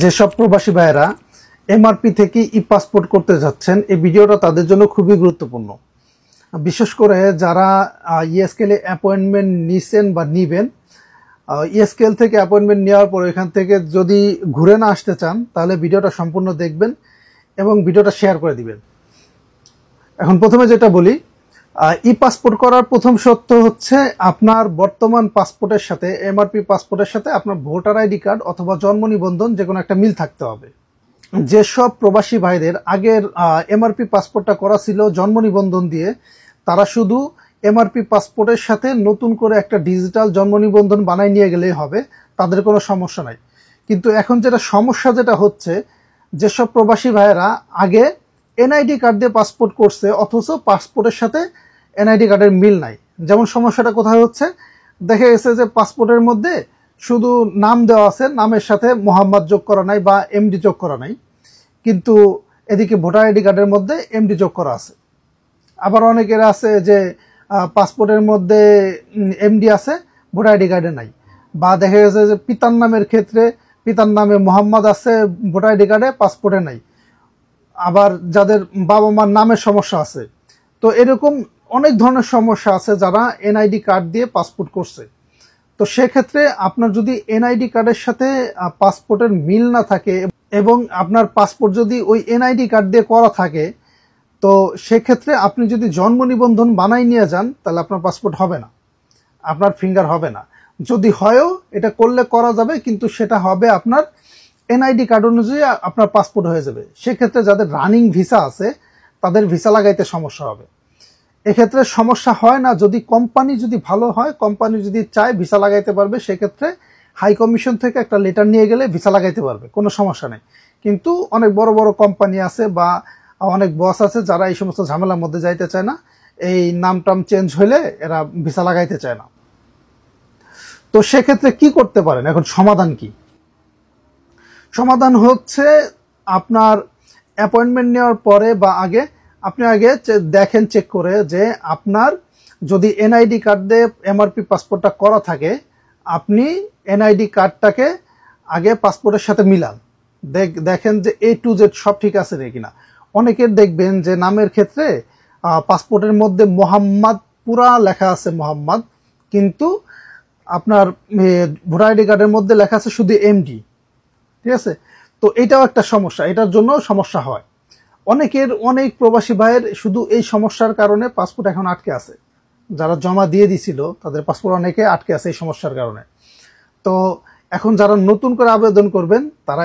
যেসব প্রবাসী ভাইয়েরা এমআরপি থেকে ই পাসপোর্ট করতে যাচ্ছেন, এই ভিডিওটা তাদের জন্য খুবই গুরুত্বপূর্ণ। বিশেষ করে যারা ইএসকেএল অ্যাপয়েন্টমেন্ট নিছেন বা নিবেন, ইএসকেএল থেকে অ্যাপয়েন্টমেন্ট নেওয়ার পর এখান থেকে যদি ঘুরে না আসতে চান, তাহলে ভিডিওটা সম্পূর্ণ দেখবেন এবং ভিডিওটা শেয়ার করে দিবেন। এখন প্রথমে যেটা বলি, ই পাসপোর্ট করার প্রথম শর্ত হচ্ছে আপনার বর্তমান পাসপোর্টের সাথে, এমআরপি পাসপোর্টের সাথে আপনার ভোটার আইডি কার্ড অথবা জন্ম নিবন্ধন যে কোনো একটা মিল থাকতে হবে। যেসব প্রবাসী ভাইদের আগের এমআরপি পাসপোর্টটা করা ছিল জন্ম নিবন্ধন দিয়ে, তারা শুধু এমআরপি পাসপোর্টের সাথে নতুন করে একটা ডিজিটাল জন্ম নিবন্ধন বানাই নিয়ে গেলেই হবে, তাদের কোনো সমস্যা নাই। কিন্তু এখন সমস্যা যেটা হচ্ছে, যেসব প্রবাসী ভাইয়েরা আগে এনআইডি কার্ড দিয়ে পাসপোর্ট করছে অথচ পাসপোর্টের সাথে এনআইডি কার্ডের মিল নাই। যেমন সমস্যাটা কোথায় হচ্ছে, দেখা গেছে যে পাসপোর্টের মধ্যে শুধু নাম দেওয়া আছে, নামের সাথে মোহাম্মদ যোগ করা নাই বা এমডি যোগ করা নাই, কিন্তু এদিকে ভোটার আইডি কার্ডের মধ্যে এমডি যোগ করা আছে। আবার অনেকের আছে যে পাসপোর্টের মধ্যে এমডি আছে, ভোটার আইডি কার্ডে নাই। বা দেখা গেছে যে পিতার নামের ক্ষেত্রে পিতার নামে মোহাম্মদ আছে, ভোটার আইডি কার্ডে পাসপোর্টে নাই। আবার যাদের বাবা মার নামের সমস্যা আছে, তো এরকম অনেক ধরনের সমস্যা আছে যারা এনআইডি কার্ড দিয়ে পাসপোর্ট করছে। তো সেক্ষেত্রে আপনার যদি এনআইডি কার্ডের সাথে পাসপোর্টের মিল না থাকে এবং আপনার পাসপোর্ট যদি ওই এনআইডি কার্ড দিয়ে করা থাকে, তো সেক্ষেত্রে আপনি যদি জন্ম নিবন্ধন বানাই নিয়ে যান, তাহলে আপনার পাসপোর্ট হবে না, আপনার ফিঙ্গার হবে না। যদি হয়ও, এটা করলে করা যাবে, কিন্তু সেটা হবে আপনার এনআইডি কার্ড অনুযায়ী আপনার পাসপোর্ট হয়ে যাবে। সেক্ষেত্রে যাদের রানিং ভিসা আছে, তাদের ভিসা লাগাইতে সমস্যা হবে। এক্ষেত্রে সমস্যা হয় না, যদি কোম্পানি যদি ভালো হয়, কোম্পানি যদি চায় ভিসা লাগাইতে পারবে। সেক্ষেত্রে হাই কমিশন থেকে একটা লেটার নিয়ে গেলে ভিসা লাগাইতে পারবে, কোনো সমস্যা নেই। কিন্তু অনেক বড় বড় কোম্পানি আছে বা অনেক বস আছে যারা এই সমস্ত ঝামেলার মধ্যে যাইতে চায় না, এই নাম টাম চেঞ্জ হইলে এরা ভিসা লাগাইতে চায় না। তো সেক্ষেত্রে কি করতে পারেন? এখন সমাধান কি? সমাধান হচ্ছে, আপনার অ্যাপয়েন্টমেন্ট নেওয়ার পরে বা আগে আপনি আগে দেখেন, চেক করে যে আপনার যদি এনআইডি কার্ড দিয়ে এমআরপি পাসপোর্টটা করা থাকে, আপনি এনআইডি কার্ডটাকে আগে পাসপোর্টের সাথে মিলান। দেখেন যে A to Z সব ঠিক আছে রে কিনা। অনেকের দেখবেন যে নামের ক্ষেত্রে পাসপোর্টের মধ্যে মোহাম্মদ পুরা লেখা আছে মোহাম্মদ, কিন্তু আপনার ভোটার আইডি কার্ডের মধ্যে লেখা আছে শুধু এমডি। ঠিক আছে? তো এটাও একটা সমস্যা, এটার জন্য সমস্যা হয় অনেক প্রবাসী ভাইয়ের। শুধু এই সমস্যার কারণে পাসপোর্ট এখন আটকে আছে। যারা জমা দিয়ে দিছিল তাদের পাসপোর্ট অনেকে আটকে আছে এই সমস্যার কারণে। তো এখন যারা নতুন করে আবেদন করবেন, তারা